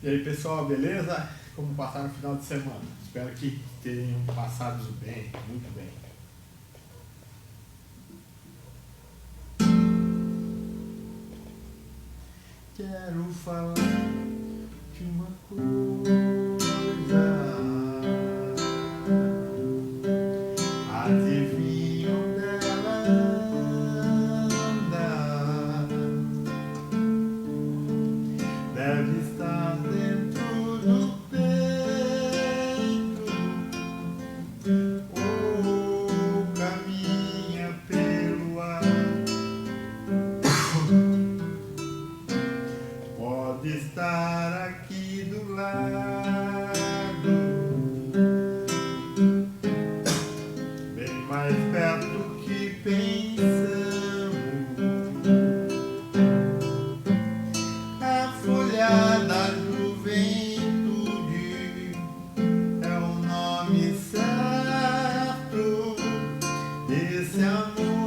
E aí pessoal, beleza? Como passaram o final de semana? Espero que tenham passado bem, muito bem. Quero falar de uma coisa. Adivinha onde ela anda? Deve estar dentro do peito ou caminha pelo ar. Pode estar aqui do lado, bem mais perto que pensamos. A folha da juventude é o nome certo desse amor.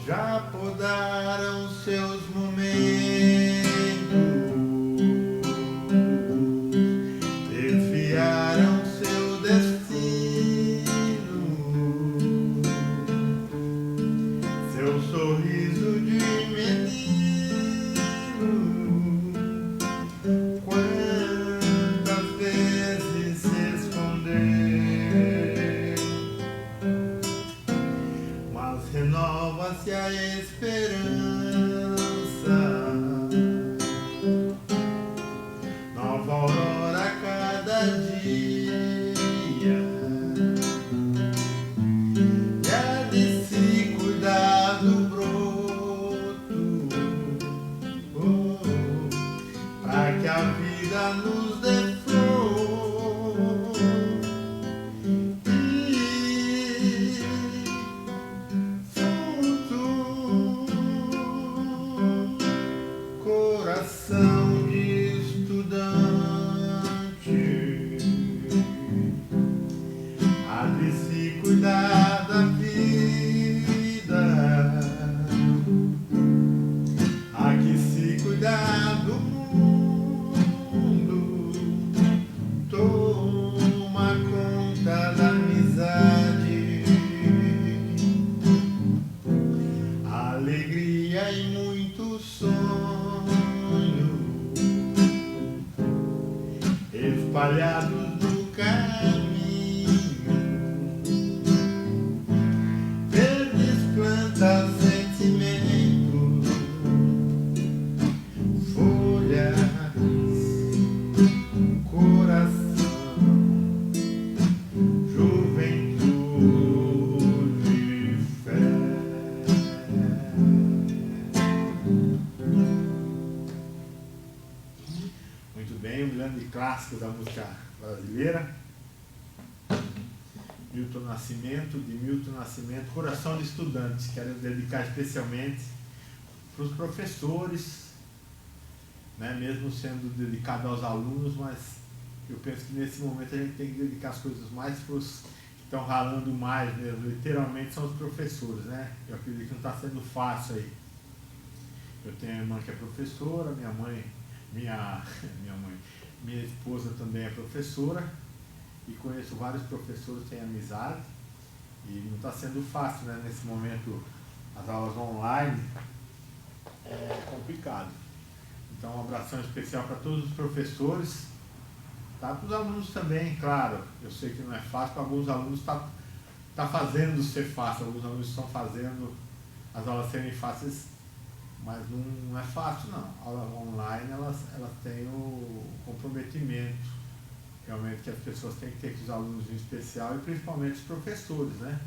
Já podaram seus momentos, desviaram seu destino, seu sorriso de menino. Quantas vezes se esconder, mas renova-se a esperança, nova aurora a cada dia, e é de se cuidar do broto, para que a vida nos dê flor. Coração de estudante, há de se cuidar da vida, há que se cuidar do mundo. Toma conta da amizade, alegria e muito sonho espalhados no caminho. Verdes plantas, sentimentos, folhas, coração, juventude, fé. Muito bem, um grande clássico da música brasileira, Milton Nascimento, de Milton Nascimento, Coração de Estudante. Quero dedicar especialmente para os professores, né, mesmo sendo dedicado aos alunos, mas eu penso que nesse momento a gente tem que dedicar as coisas mais para os que estão ralando mais mesmo, literalmente são os professores, né? Eu acredito que não está sendo fácil aí. Eu tenho uma irmã que é professora, minha esposa também é professora e conheço vários professores, tenho amizade e não está sendo fácil, né? Nesse momento as aulas online é complicado. Então um abração especial para todos os professores, tá? Para os alunos também, claro, eu sei que não é fácil, para alguns alunos tá fazendo ser fácil, alguns alunos estão fazendo as aulas serem fáceis, mas não é fácil não. A aula online, elas têm o comprometimento realmente que as pessoas têm que ter com os alunos em especial e principalmente os professores, né?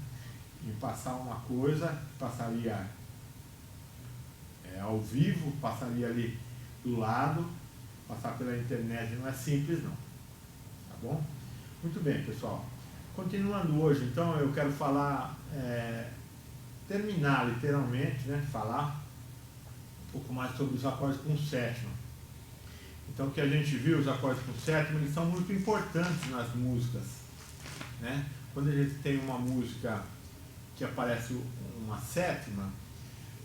Em passar uma coisa, passaria ao vivo, passaria ali do lado, passar pela internet não é simples não, tá bom? Muito bem, pessoal. Continuando hoje, então, eu quero falar, terminar literalmente, né? Falar um pouco mais sobre os acordes com sétima. Então, o que a gente viu, os acordes com sétima, eles são muito importantes nas músicas, né? Quando a gente tem uma música que aparece uma sétima,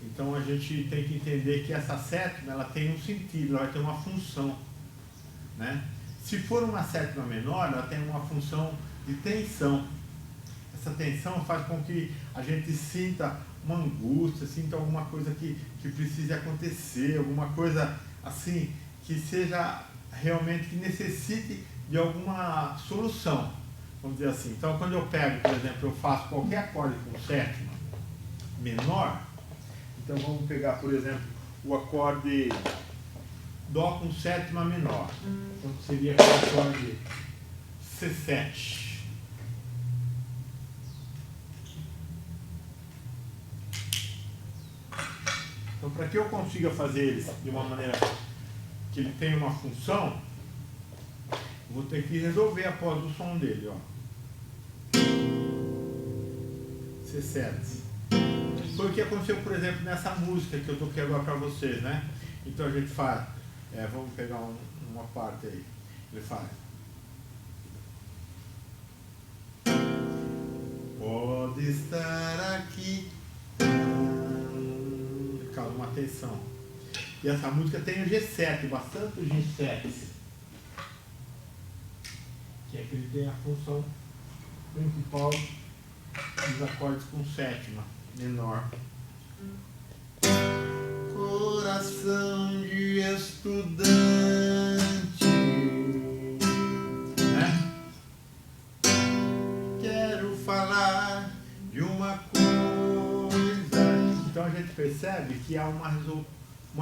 Então a gente tem que entender que essa sétima ela tem um sentido, ela vai ter uma função, né? Se for uma sétima menor, ela tem uma função de tensão. Essa tensão faz com que a gente sinta uma angústia, sinta alguma coisa que precise acontecer, alguma coisa assim, que seja realmente, que necessite de alguma solução, vamos dizer assim. Então, quando eu pego, por exemplo, eu faço qualquer acorde com sétima menor, então vamos pegar, por exemplo, o acorde Dó com sétima menor, então seria o acorde C7. Então, para que eu consiga fazer eles de uma maneira que ele tenha uma função, eu vou ter que resolver após o som dele, ó. C7. Foi o que aconteceu, por exemplo, nessa música que eu toquei agora para vocês, né? Então a gente faz, vamos pegar uma parte aí. Ele faz. Pode estar aqui. Causa uma tensão. E essa música tem o G7, bastante o G7. Que é que ele tem a função principal dos acordes com sétima menor. Coração de estudante, né? Quero falar de uma coisa. Então a gente percebe que há uma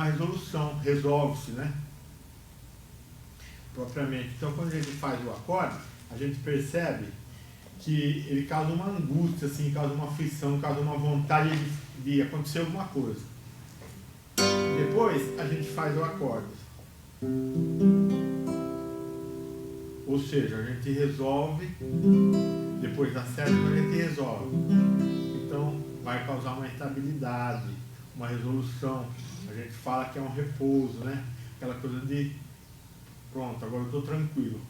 resolução, resolve-se, né? Propriamente. Então quando a gente faz o acorde, a gente percebe que ele causa uma angústia, assim, causa uma aflição, causa uma vontade de acontecer alguma coisa. Depois a gente faz o acorde. Ou seja, a gente resolve, depois da sétima a gente resolve. Então vai causar uma estabilidade, uma resolução. A gente fala que é um repouso, né? Aquela coisa de pronto, agora eu estou tranquilo,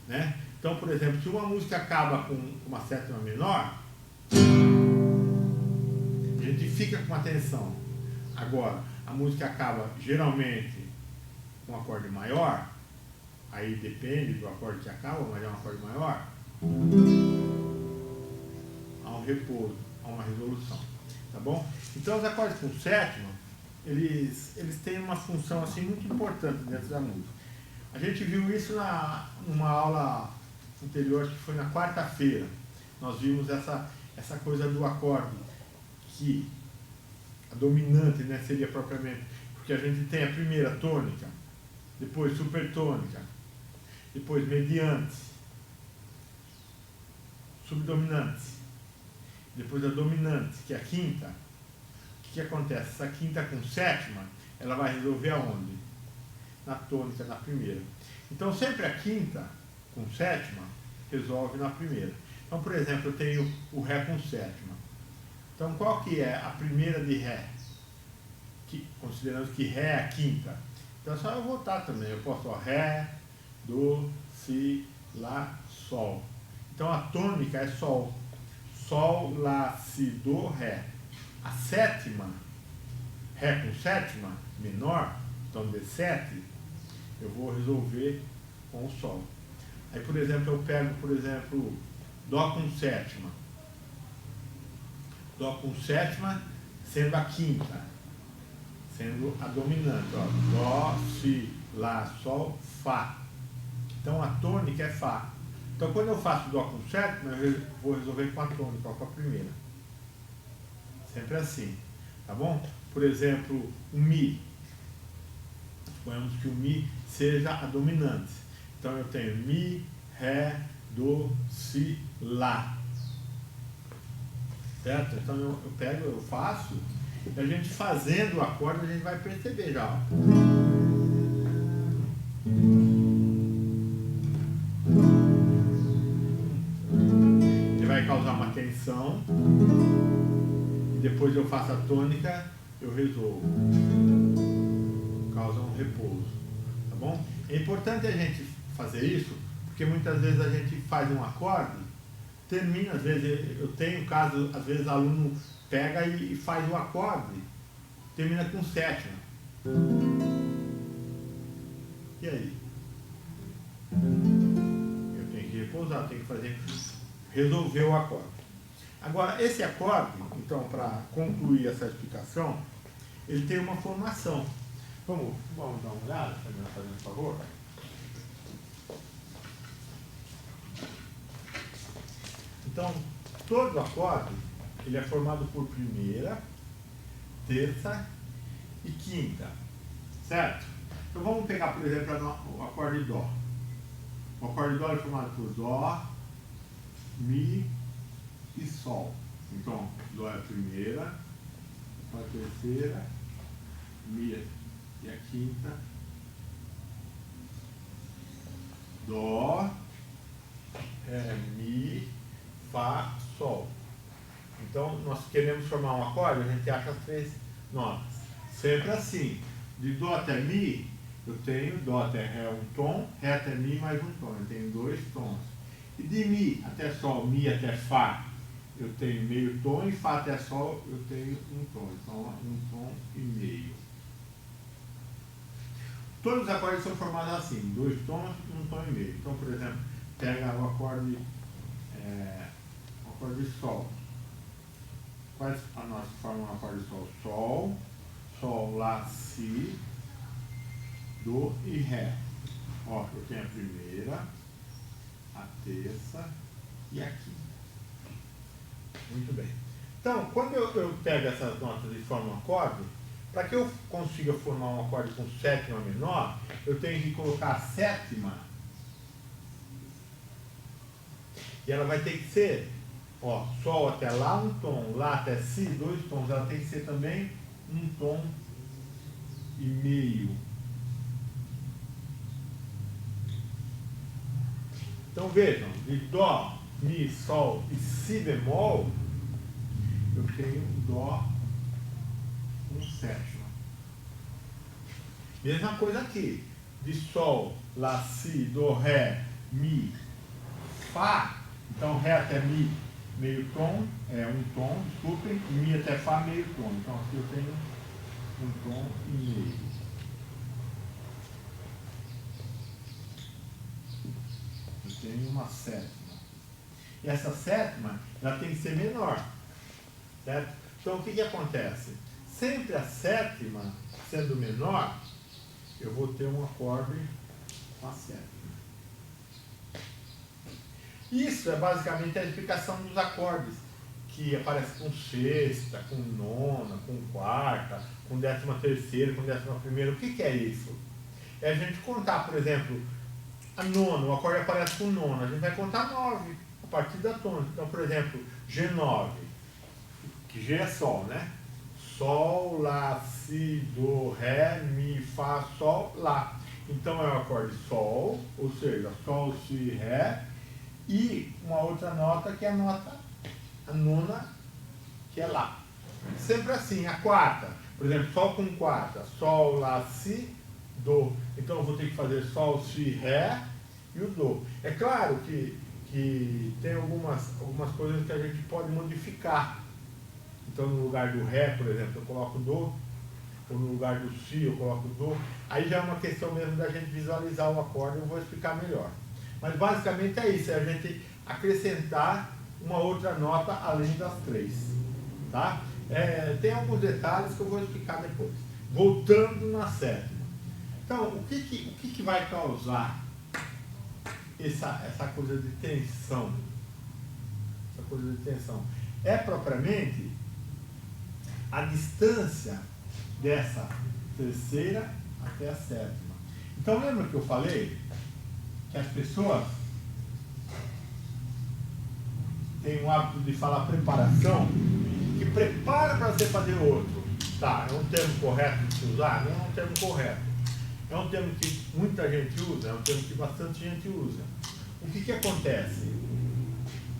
né? Então, por exemplo, se uma música acaba com uma sétima menor, a gente fica com uma tensão. Agora, a música acaba geralmente com um acorde maior, aí depende do acorde que acaba, mas é um acorde maior, há um repouso, há uma resolução, tá bom? Então, os acordes com sétima, eles têm uma função assim muito importante dentro da música. A gente viu isso numa aula anterior, que foi na quarta-feira. Nós vimos essa coisa do acorde, que a dominante, né, seria propriamente, porque a gente tem a primeira tônica, depois supertônica, depois mediante, subdominante, depois a dominante, que é a quinta. O que acontece? Essa quinta com sétima, ela vai resolver aonde? Na tônica, na primeira. Então sempre a quinta com sétima resolve na primeira. Então, por exemplo, eu tenho o Ré com sétima. Então qual que é a primeira de Ré? Considerando que Ré é a quinta. Então é só eu voltar também. Eu posso, Ré, Do, Si, Lá, Sol. Então a tônica é Sol. Sol, Lá, Si, Do, Ré. A sétima, Ré com sétima, menor, então D7, eu vou resolver com o Sol. Aí, por exemplo, eu pego, por exemplo, Dó com sétima. Dó com sétima sendo a quinta, sendo a dominante. Ó. Dó, Si, Lá, Sol, Fá. Então a tônica é Fá. Então quando eu faço Dó com sétima, eu vou resolver com a tônica, com a primeira. Sempre assim, tá bom? Por exemplo, o Mi. Suponhamos que o Mi seja a dominante. Então eu tenho Mi, Ré, Do, Si, Lá. Certo? Então eu pego, eu faço, e a gente fazendo o acorde, a gente vai perceber já. Ó. Ele vai causar uma tensão. Depois eu faço a tônica, eu resolvo. Causa um repouso. Tá bom? É importante a gente fazer isso, porque muitas vezes a gente faz um acorde, termina, às vezes, eu tenho caso, às vezes o aluno pega e faz o acorde, termina com sétima. E aí? Eu tenho que repousar, tenho que resolver o acorde. Agora, esse acorde, então, para concluir essa explicação, ele tem uma formação. Vamos dar uma olhada, fazendo um favor? Então, todo acorde, ele é formado por primeira, terça e quinta, certo? Então vamos pegar, por exemplo, o acorde Dó. O acorde Dó é formado por Dó, Mi e Sol. Então, Dó é a primeira, Dó é a terceira, Mi e a quinta, Dó, Ré, Mi, Fá, Sol. Então, nós queremos formar um acorde, a gente acha as três notas. Sempre assim. De Dó até Mi, eu tenho Dó até Ré um tom, Ré até Mi mais um tom. Eu tenho 2 tons. E de Mi até Sol, Mi até Fá, eu tenho meio tom. E Fá até Sol, eu tenho um tom. Então, 1 tom e meio. Todos os acordes são formados assim, 2 tons e 1 tom e meio. Então, por exemplo, pega o acorde Sol. Quais a nossa forma um acorde Sol? Sol, Sol, Lá, Si, Dó e Ré. Ó, eu tenho a primeira, a terça e a quinta. Muito bem. Então, quando eu pego essas notas e formo um acorde, para que eu consiga formar um acorde com sétima menor, eu tenho que colocar a sétima. E ela vai ter que ser, ó, Sol até Lá um tom, Lá até Si 2 tons. Ela tem que ser também 1 tom e meio. Então vejam, de Dó, Mi, Sol e Si bemol, eu tenho Dó com sétima. Mesma coisa aqui, de Sol, Lá, Si, Dó, Ré, Mi, Fá. Então Ré até Mi, meio tom, 1 tom, desculpem, e Mi até Fá, meio tom. Então aqui eu tenho 1 tom e meio. Eu tenho uma sétima. E essa sétima, ela tem que ser menor, certo? Então o que acontece? Sempre a sétima sendo menor, eu vou ter um acorde com a sétima. Isso é basicamente a explicação dos acordes, que aparecem com sexta, com nona, com quarta, com 13ª, com 11ª. O que é isso? É a gente contar, por exemplo, a nona, o acorde aparece com nona, a gente vai contar 9 a partir da tônica. Então, por exemplo, G9, que G é Sol, né? Sol, Lá, Si, Dó, Ré, Mi, Fá, Sol, Lá. Então é o acorde Sol, ou seja, Sol, Si, Ré, e uma outra nota que é a nona, que é Lá. Sempre assim, a quarta, por exemplo, Sol com quarta, Sol, Lá, Si, Dó. Então eu vou ter que fazer Sol, Si, Ré e o Dó. É claro que tem algumas coisas que a gente pode modificar. Então no lugar do Ré, por exemplo, eu coloco Dó, ou no lugar do Si eu coloco Dó. Aí já é uma questão mesmo da gente visualizar o acorde, eu vou explicar melhor. Mas basicamente é isso, é a gente acrescentar uma outra nota além das 3. Tá? Tem alguns detalhes que eu vou explicar depois. Voltando na sétima. Então, o que vai causar essa coisa de tensão? Essa coisa de tensão é propriamente a distância dessa terceira até a sétima. Então, lembra que eu falei que as pessoas têm o hábito de falar preparação, que prepara para você fazer outro. Tá, é um termo correto de se usar? Não é um termo correto. É um termo que muita gente usa, é um termo que bastante gente usa. O que acontece?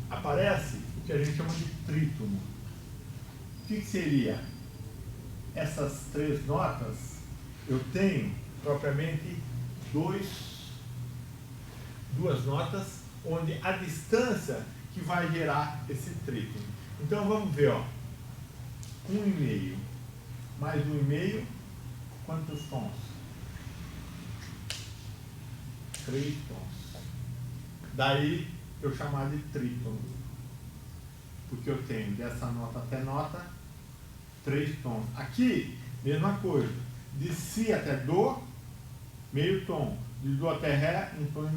Aparece o que a gente chama de trítono. O que seria? Essas 3 notas, eu tenho propriamente duas notas, onde a distância que vai gerar esse trítono. Então vamos ver, ó, 1,5. mais 1,5, quantos tons? 3 tons. Daí eu chamar de trítono, porque eu tenho dessa nota até nota 3 tons. Aqui, mesma coisa, de si até do, meio tom, de do até ré, 1,5 tom.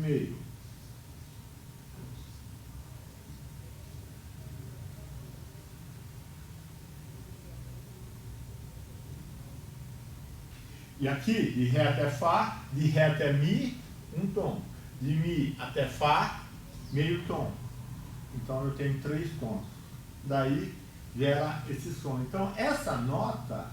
E aqui, de ré até fá, de ré até mi, 1 tom. De mi até fá, meio tom. Então eu tenho 3 tons. Daí gera esse som. Então essa nota,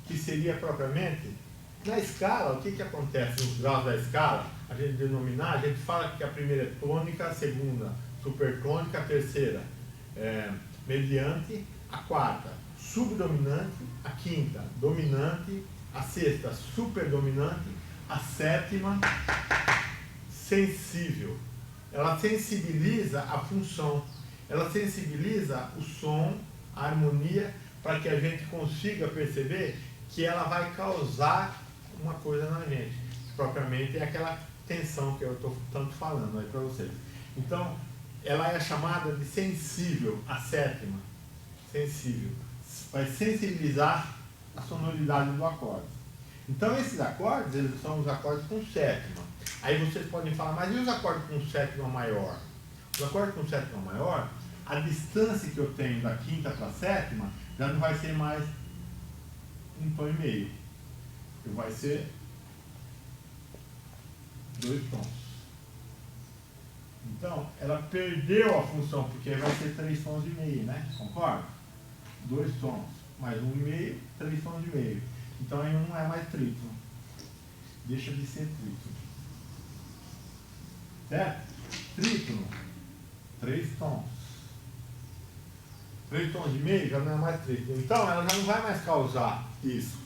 que seria propriamente, na escala, o que acontece nos graus da escala? A gente denominar, a gente fala que a primeira é tônica, a segunda supertônica, a terceira mediante, a quarta subdominante, a quinta dominante, a sexta superdominante, a sétima sensível. Ela sensibiliza a função, ela sensibiliza o som, a harmonia, para que a gente consiga perceber que ela vai causar uma coisa na gente, que propriamente é aquela tensão que eu estou tanto falando aí para vocês. Então, ela é chamada de sensível, a sétima, sensível. Vai sensibilizar a sonoridade do acorde. Então, esses acordes, eles são os acordes com sétima. Aí vocês podem falar, mas e os acordes com sétima maior? Os acordes com sétima maior, a distância que eu tenho da quinta para a sétima, já não vai ser mais 1,5 tom. Vai ser 2 tons. Então, ela perdeu a função, porque vai ser 3 tons e meio, né? Concorda? 2 tons, mais 1,5, 3 tons e meio. Então aí não é mais trítono. Deixa de ser trítono. Certo? Trítono, 3 tons. 3 tons e meio já não é mais trítono. Então ela já não vai mais causar isso.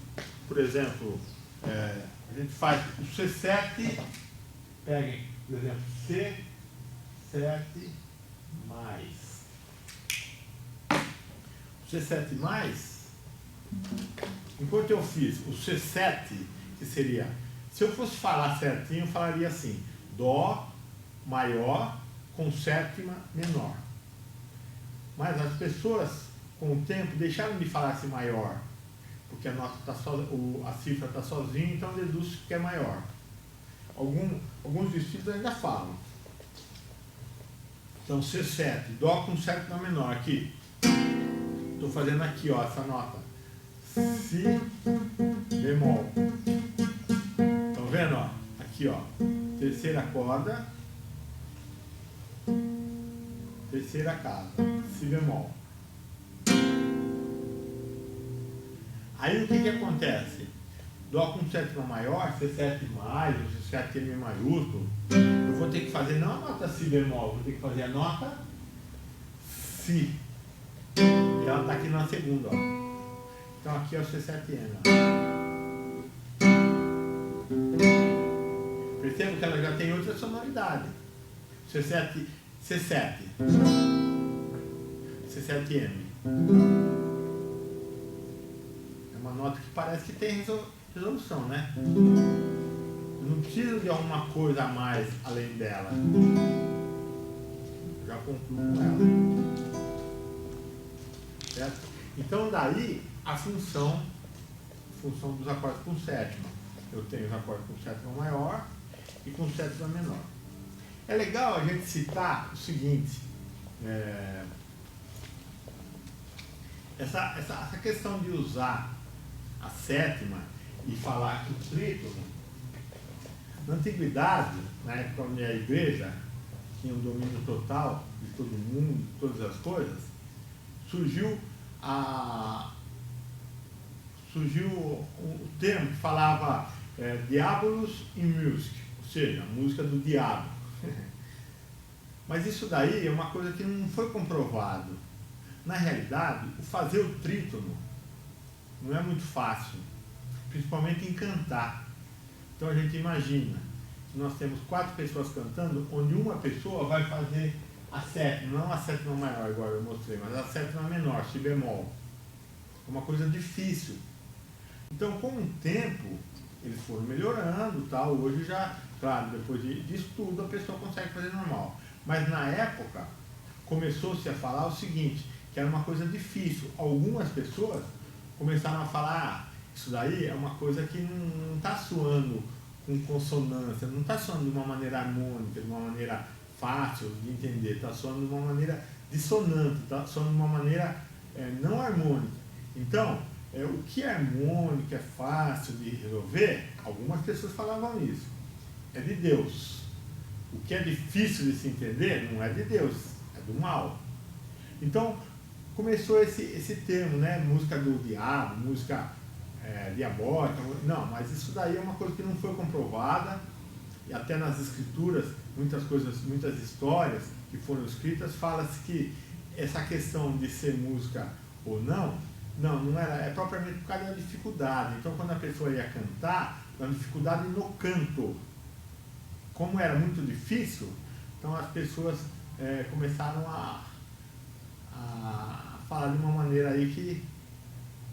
Por exemplo, a gente faz o C7, peguem, por exemplo, C7 mais. C7 mais, enquanto eu fiz o C7, que seria, se eu fosse falar certinho, eu falaria assim, Dó maior com sétima menor. Mas as pessoas, com o tempo, deixaram de falar esse maior, porque a nota tá a cifra está sozinha, então deduz que é maior. Alguns vestidos ainda falam. Então C7, Dó com sétima menor, aqui. Estou fazendo aqui, ó, essa nota. Si bemol. Estão vendo, ó? Aqui, ó. Terceira corda. Terceira casa. Si bemol. Aí o que acontece? Dó com sétima maior, C7 mais, ou C7 M maiúsculo, eu vou ter que fazer não a nota Si bemol, vou ter que fazer a nota Si. E ela está aqui na segunda, ó. Então aqui é o C7M, ó. Perceba que ela já tem outra sonoridade. C7M. É uma nota que parece que tem resolução, né? Eu não preciso de alguma coisa a mais além dela. Eu já concluo com ela. Certo? Então daí a função dos acordes com sétima. Eu tenho os acordes com sétima maior e com sétima menor. É legal a gente citar o seguinte, essa questão de usar a sétima e falar que o trítono, na antiguidade, na época onde a igreja tinha um domínio total de todo mundo, de todas as coisas, surgiu o termo que falava Diabolus in Music, ou seja, a música do diabo. Mas isso daí é uma coisa que não foi comprovado. Na realidade, o fazer o trítono não é muito fácil, principalmente em cantar. Então a gente imagina que nós temos 4 pessoas cantando, onde uma pessoa vai fazer a sétima, não a sétima maior, agora eu mostrei, mas a sétima menor, si bemol. É uma coisa difícil. Então, com o tempo, eles foram melhorando, tal. Hoje já, claro, depois de estudo, a pessoa consegue fazer normal. Mas na época, começou-se a falar o seguinte, que era uma coisa difícil. Algumas pessoas começaram a falar, isso daí é uma coisa que não está soando com consonância, não está soando de uma maneira harmônica, de uma maneira fácil de entender, está soando de uma maneira dissonante, está soando de uma maneira não harmônica. Então, o que é harmônico, é fácil de resolver, algumas pessoas falavam isso, é de Deus. O que é difícil de se entender não é de Deus, é do mal. Então, começou esse termo, né? Música do diabo, música diabólica. Não, mas isso daí é uma coisa que não foi comprovada, e até nas escrituras, muitas histórias que foram escritas, fala-se que essa questão de ser música ou não era, é propriamente por causa da dificuldade. Então, quando a pessoa ia cantar, a dificuldade no canto, como era muito difícil, então as pessoas começaram a falar de uma maneira aí que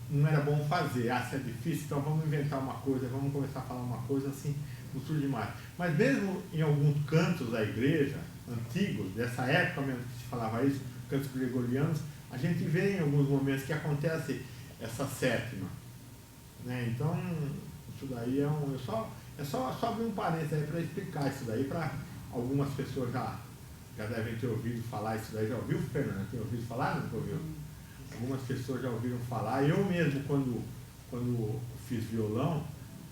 não era bom fazer. Se é difícil, então vamos inventar uma coisa, vamos começar a falar uma coisa assim, não surge mais. Mas mesmo em alguns cantos da igreja, antigos, dessa época mesmo que se falava isso, cantos gregorianos, a gente vê em alguns momentos que acontece essa sétima, né? Então, isso daí é só abrir um parênteses aí para explicar isso daí, para algumas pessoas já devem ter ouvido falar isso daí. Já ouviu, Fernanda? Tem ouvido falar? Não ouviu? Algumas pessoas já ouviram falar. Eu mesmo, quando fiz violão,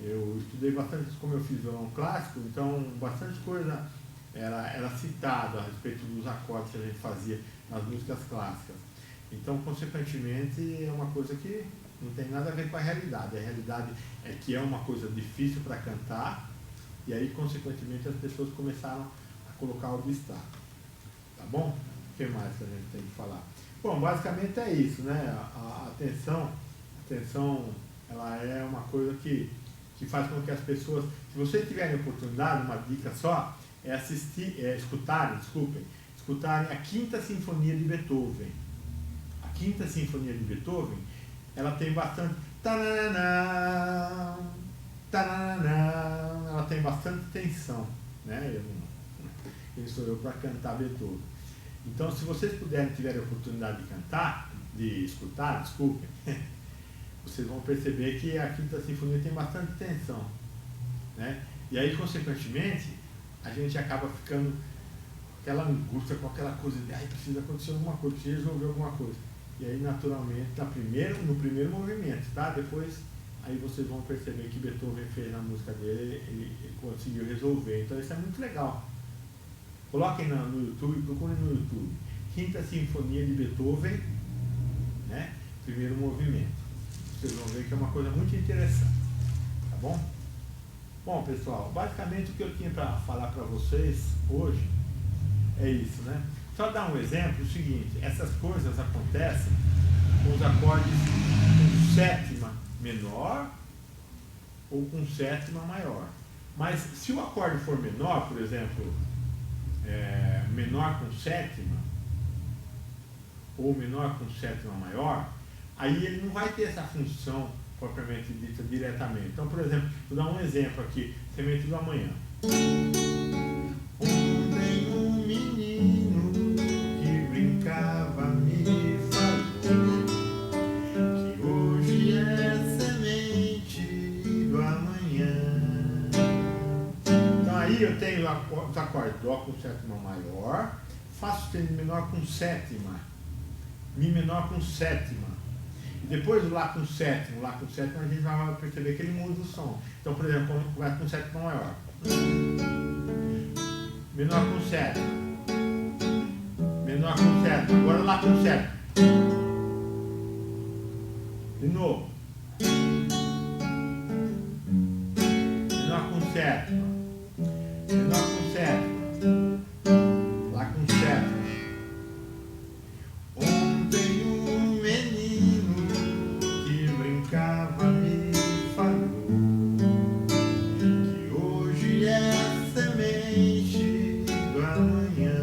eu estudei bastante, como eu fiz violão clássico, então bastante coisa era citada a respeito dos acordes que a gente fazia nas músicas clássicas. Então, consequentemente, é uma coisa que não tem nada a ver com a realidade. A realidade é que é uma coisa difícil para cantar, e aí, consequentemente, as pessoas começaram a colocar obstáculos. Tá bom? O que mais que a gente tem que falar? Bom, basicamente é isso, né? A atenção, ela é uma coisa que faz com que as pessoas, se vocês tiverem oportunidade, uma dica só, é escutarem a Quinta Sinfonia de Beethoven. A Quinta Sinfonia de Beethoven, ela tem bastante ela tem bastante tensão, né? Quem sou eu para cantar Beethoven? Então, se vocês tiverem a oportunidade de cantar, de escutar, desculpem, vocês vão perceber que a Quinta Sinfonia tem bastante tensão, né? E aí, consequentemente, a gente acaba ficando com aquela angústia, com aquela coisa de precisa acontecer alguma coisa, precisa resolver alguma coisa. E aí, naturalmente, no primeiro movimento, tá? Depois, aí vocês vão perceber que Beethoven fez na música dele, ele conseguiu resolver. Então, isso é muito legal. Coloquem no YouTube, procurem no YouTube. Quinta Sinfonia de Beethoven, né? Primeiro movimento. Vocês vão ver que é uma coisa muito interessante. Tá bom? Bom, pessoal, basicamente o que eu tinha para falar para vocês hoje é isso, né? Só dar um exemplo, o seguinte, essas coisas acontecem com os acordes com sétima menor ou com sétima maior. Mas se o acorde for menor, por exemplo, menor com sétima, ou menor com sétima maior, aí ele não vai ter essa função propriamente dita diretamente. Então, por exemplo, vou dar um exemplo aqui, Semente do Amanhã. Ontem um menino que brincava me falou que hoje é semente do amanhã. Então aí eu tenho os acordes Dó com sétima maior, Fá sustenido menor com sétima, Mi menor com sétima. Depois do Lá com sétima, a gente vai perceber que ele muda o som. Então, por exemplo, começa com sétima maior. Menor com sétima. Menor com sétima. Agora Lá com sétima. De novo. Menor com sétima. Menor com sétima. Lá com sétima. Ontem um menino que brincava me falou que hoje é semente do amanhã.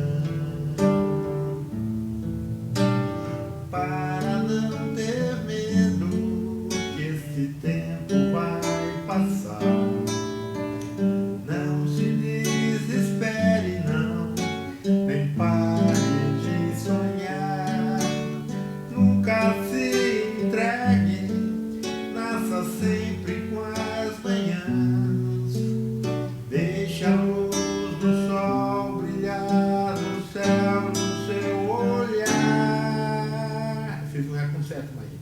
sétima aí.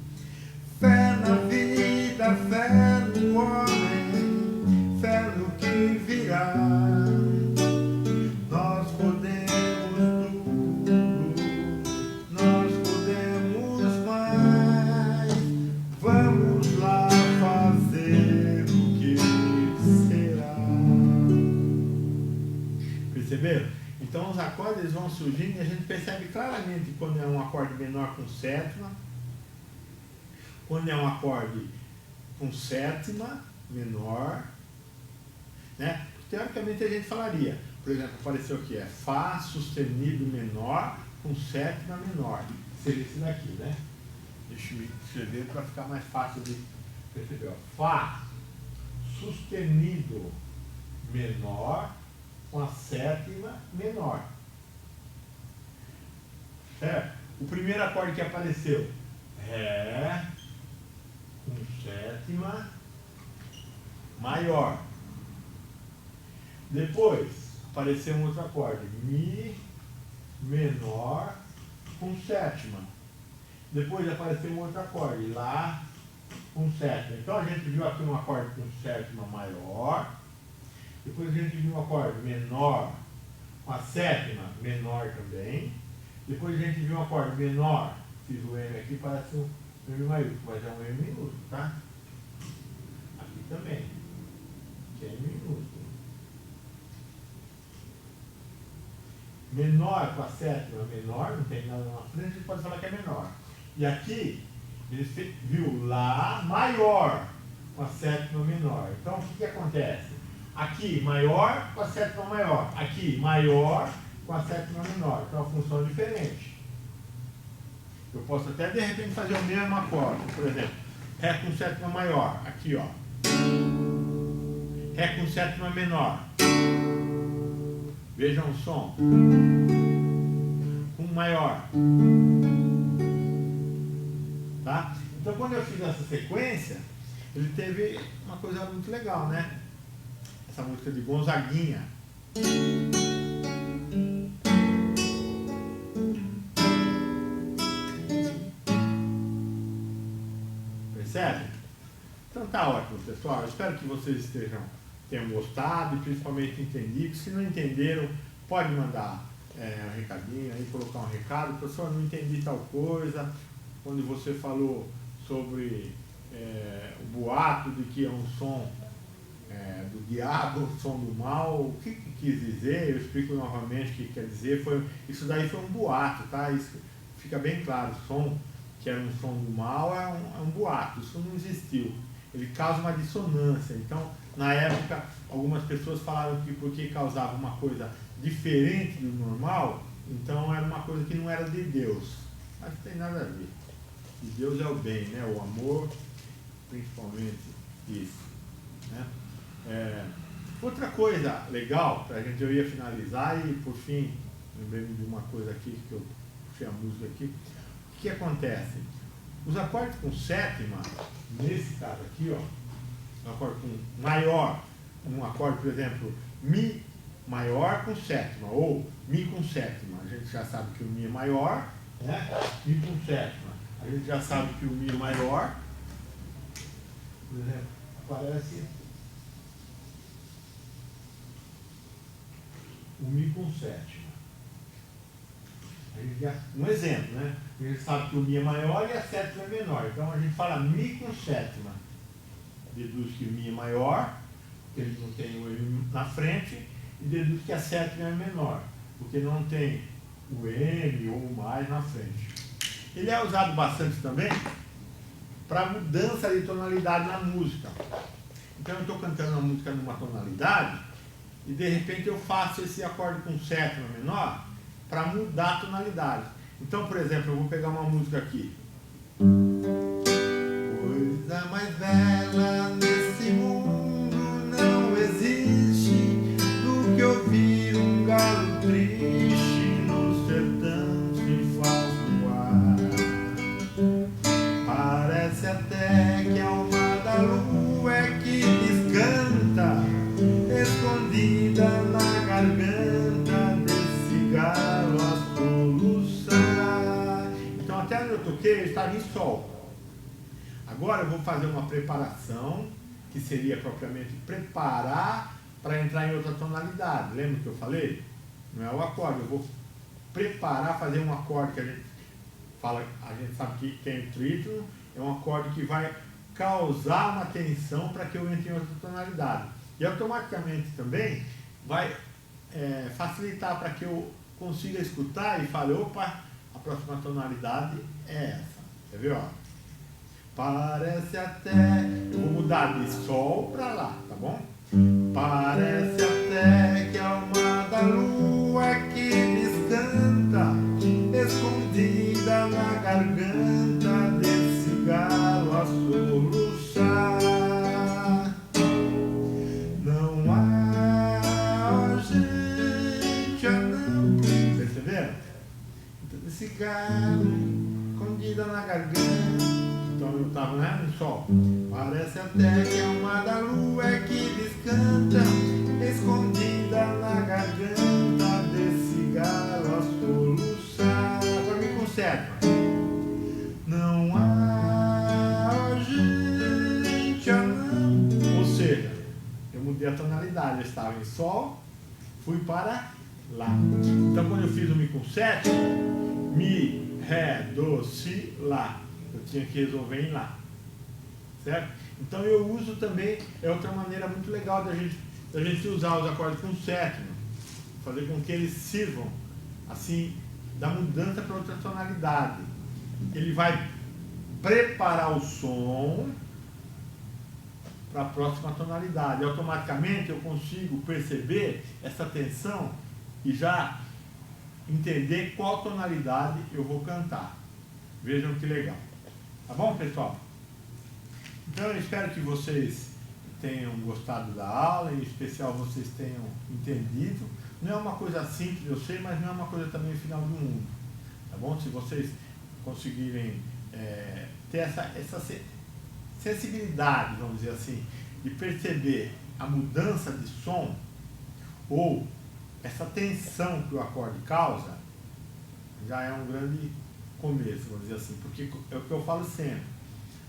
Fé na vida, fé no homem, fé no que virá. Nós podemos tudo, nós podemos mais. Vamos lá fazer o que será. Perceberam? Então os acordes vão surgindo e a gente percebe claramente quando é um acorde menor com sétima, quando é um acorde com sétima menor, né? Teoricamente a gente falaria, por exemplo, apareceu aqui, é Fá sustenido menor com sétima menor. Seria esse daqui, né? Deixa eu escrever para ficar mais fácil de perceber. Ó. Fá sustenido menor com a sétima menor. Certo? O primeiro acorde que apareceu, Ré com sétima maior. Depois apareceu um outro acorde, Mi menor com sétima. Depois apareceu um outro acorde, Lá com sétima. Então a gente viu aqui um acorde com sétima maior. Depois a gente viu um acorde menor com a sétima menor também. Depois a gente viu um acorde menor, fiz o M aqui, parece um M maiúsculo, mas é um M minúsculo, tá? Aqui também, que é M minúsculo. Menor com a sétima menor, não tem nada na frente, a gente pode falar que é menor. E aqui, ele viu Lá maior com a sétima menor. Então, o que acontece? Aqui, maior com a sétima maior. Aqui, maior com a sétima menor. Então, a função é diferente. Eu posso até, de repente, fazer o mesmo acorde. Por exemplo, Ré com sétima maior. Aqui, ó. Ré com sétima menor. Vejam o som. Com maior. Tá? Então, quando eu fiz essa sequência, ele teve uma coisa muito legal, né? Essa música de Gonzaguinha. Percebe? Então tá ótimo, pessoal. Eu espero que vocês tenham gostado e principalmente entendido. Se não entenderam, pode mandar um recadinho aí, colocar um recado. Professor, não entendi tal coisa. Quando você falou sobre o boato de que é um som do diabo, o som do mal, o que quis dizer? Eu explico novamente o que quer dizer. Isso daí foi um boato, tá? Isso fica bem claro. O som que era um som do mal é um boato, isso não existiu. Ele causa uma dissonância. Então, na época, algumas pessoas falaram que porque causava uma coisa diferente do normal, então era uma coisa que não era de Deus. Mas não tem nada a ver. E Deus é o bem, né? O amor, principalmente isso, né? Outra coisa legal, eu ia finalizar e por fim, lembrei-me de uma coisa aqui, que eu puxei a música aqui. O que acontece? Os acordes com sétima, nesse caso aqui, ó, um acorde com maior, um acorde, por exemplo, Mi maior com sétima, ou Mi com sétima. A gente já sabe que o Mi é maior, né? Mi com sétima. A gente já sabe que o Mi é maior, por exemplo, aparece o Mi com sétima. Um exemplo, né? A gente sabe que o Mi é maior e a sétima é menor. Então a gente fala Mi com sétima. Deduz que o Mi é maior, porque ele não tem o M na frente, e deduz que a sétima é menor, porque não tem o M ou o mais na frente. Ele é usado bastante também para mudança de tonalidade na música. Então eu estou cantando uma música numa tonalidade e de repente eu faço esse acorde com sétima menor para mudar a tonalidade. Então, por exemplo, eu vou pegar uma música aqui. Coisa mais bela nesse mundo não existe do que ouvir um galo triste no sertão se faz voar. Parece até que a alma da lua é que descanta, escondida na garganta desse galo a soluçar. Então até onde eu toquei, eu estava em sol. Agora eu vou fazer uma preparação, que seria propriamente preparar para entrar em outra tonalidade. Lembra que eu falei? Não é o acorde, eu vou preparar, fazer um acorde que a gente fala, a gente sabe que tem o trítono, é um acorde que vai causar uma tensão para que eu entre em outra tonalidade. E automaticamente também vai facilitar para que eu consiga escutar e fale, opa, a próxima tonalidade é essa. Quer ver, ó? Parece até... Eu vou mudar de sol para lá, tá bom? Parece até que a alma da lua que descanta, escondida na garganta desse galo a soluçar. Não há gente a não... Perceberam? Então, esse galo escondida na garganta. Então eu estava, né, no sol. Parece até que a alma da lua é que descanta, escondida na garganta desse galo a soluçar. Agora me conserta. Não há gente a não... Ou seja, eu mudei a tonalidade. Eu estava em sol, fui para lá. Então quando eu fiz o Mi com 7, Mi, Ré, Do, Si, Lá. Eu tinha que resolver em Lá, certo? Então eu uso também, é outra maneira muito legal da gente usar os acordes com sétima, fazer com que eles sirvam, assim, da mudança para outra tonalidade. Ele vai preparar o som para a próxima tonalidade. Automaticamente eu consigo perceber essa tensão e já entender qual tonalidade eu vou cantar. Vejam que legal. Tá bom, pessoal? Então eu espero que vocês tenham gostado da aula, em especial vocês tenham entendido. Não é uma coisa simples, eu sei, mas não é uma coisa também final do mundo. Tá bom? Se vocês conseguirem ter essa sensibilidade, vamos dizer assim, de perceber a mudança de som ou essa tensão que o acorde causa, já é um grande começo, vamos dizer assim, porque é o que eu falo sempre,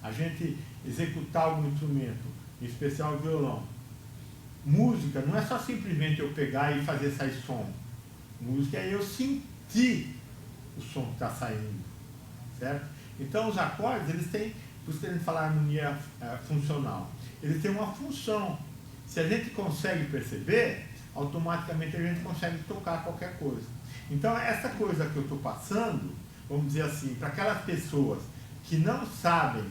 a gente executar algum instrumento, em especial o violão. Música não é só simplesmente eu pegar e fazer sair som. Música é eu sentir o som que está saindo, certo? Então os acordes, eles têm, por isso que a gente fala harmonia funcional, eles têm uma função. Se a gente consegue perceber, automaticamente a gente consegue tocar qualquer coisa. Então essa coisa que eu estou passando, vamos dizer assim, para aquelas pessoas que não sabem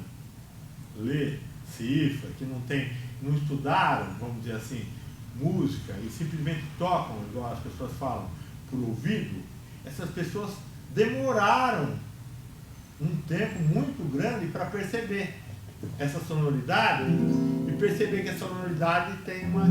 ler cifra, que não estudaram, vamos dizer assim, música e simplesmente tocam, igual as pessoas falam, por ouvido, essas pessoas demoraram um tempo muito grande para perceber essa sonoridade e perceber que a sonoridade tem uma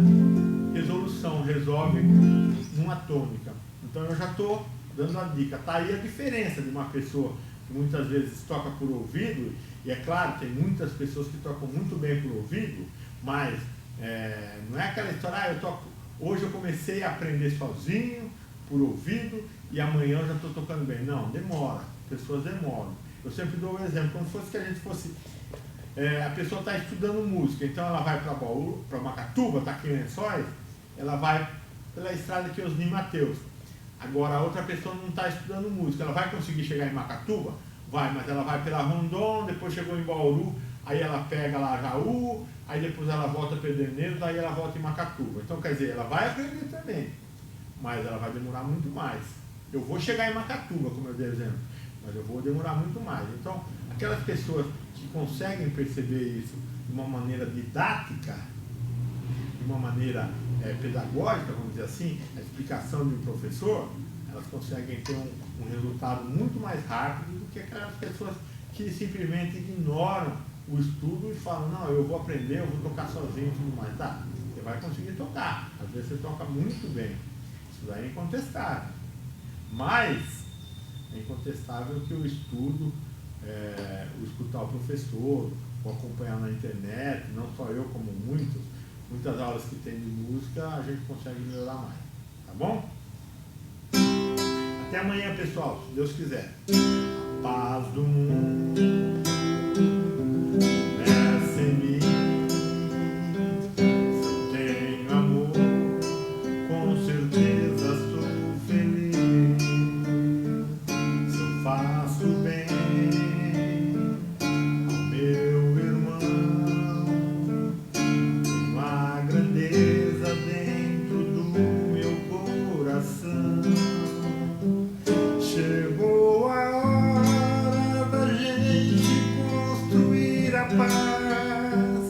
resolução, resolve numa tônica. Então eu já estou dando a dica. Está aí a diferença de uma pessoa que muitas vezes toca por ouvido, e é claro, tem muitas pessoas que tocam muito bem por ouvido, mas não é aquela história, hoje eu comecei a aprender sozinho, por ouvido, e amanhã eu já estou tocando bem. Não, demora, pessoas demoram. Eu sempre dou um exemplo, como fosse que a gente fosse, a pessoa está estudando música, então ela vai para Bauru, para Macatuba, está aqui em Lençóis, ela vai pela estrada aqui Osni Mateus. Agora a outra pessoa não está estudando música, ela vai conseguir chegar em Macatuba? Vai, mas ela vai pela Rondon, depois chegou em Bauru, aí ela pega lá Jaú, aí depois ela volta para Pederneiros, aí ela volta em Macatuba. Então quer dizer, ela vai aprender também, mas ela vai demorar muito mais. Eu vou chegar em Macatuba, como eu dei exemplo, mas eu vou demorar muito mais. Então, aquelas pessoas que conseguem perceber isso de uma maneira didática, de uma maneira pedagógica, vamos dizer assim, a explicação de um professor, elas conseguem ter um resultado muito mais rápido do que aquelas pessoas que simplesmente ignoram o estudo e falam, não, eu vou aprender, eu vou tocar sozinho e tudo mais. Tá, você vai conseguir tocar, às vezes você toca muito bem, isso daí é incontestável, mas é incontestável que o estudo, o escutar o professor, o acompanhar na internet, não só eu como muitas aulas que tem de música, a gente consegue melhorar mais, tá bom? Até amanhã, pessoal, se Deus quiser. paz do mundo começa em mim. Se eu tenho amor, com certeza sou feliz. Se eu faço bem ao meu irmão, tenho a grandeza dentro do meu coração. Chegou a hora da gente construir a paz.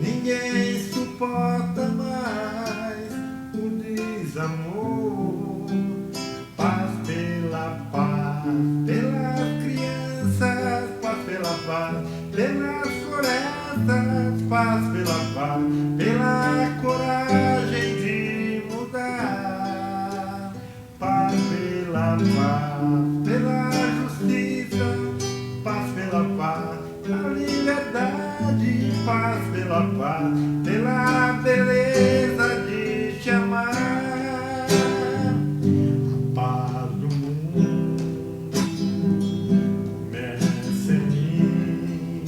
Ninguém suporta mais o desamor. Paz pela paz, pelas crianças, paz pela paz, pelas florestas, paz pela paz, pela coragem de mudar. Paz pela paz, pela justiça, paz pela paz, a liberdade, paz pela paz, pela beleza de te amar. A paz do mundo começa em mim.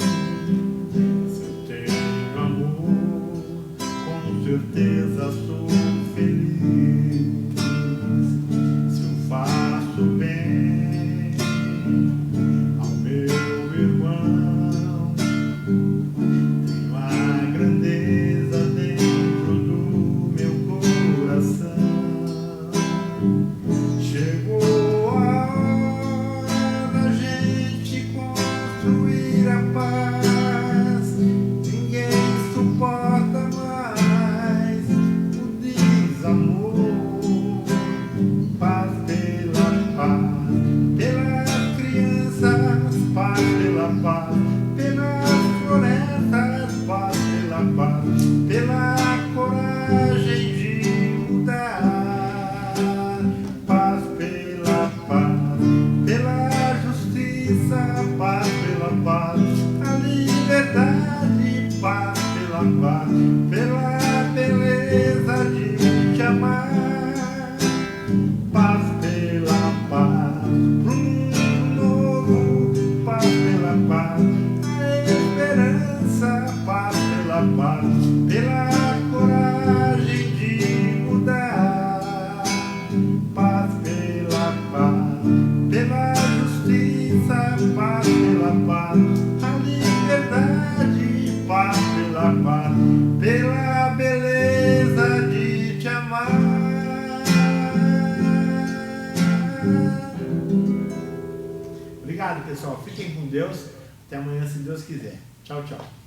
Se eu tenho amor, com certeza sou feliz. Se eu faço bem ao meu irmão, tenho a grandeza dentro do meu coração. Chegou a hora da gente construir a paz. Ninguém suporta mais o desamor. Paz pela paz, pelas crianças, paz pela paz, pelas florestas, paz pela paz, pela coragem de mudar. Paz pela paz, pela justiça, paz pela paz, a liberdade, paz pela paz, pela beleza de te amar. Paz pela paz, pro mundo novo, paz pela paz, a esperança, paz pela paz, pela coragem de mudar. Paz pela paz, pela justiça, paz pela paz, a liberdade, paz pela paz, pela beleza de te amar. Obrigado, pessoal. Fiquem com Deus. Até amanhã, se Deus quiser. Tchau, tchau.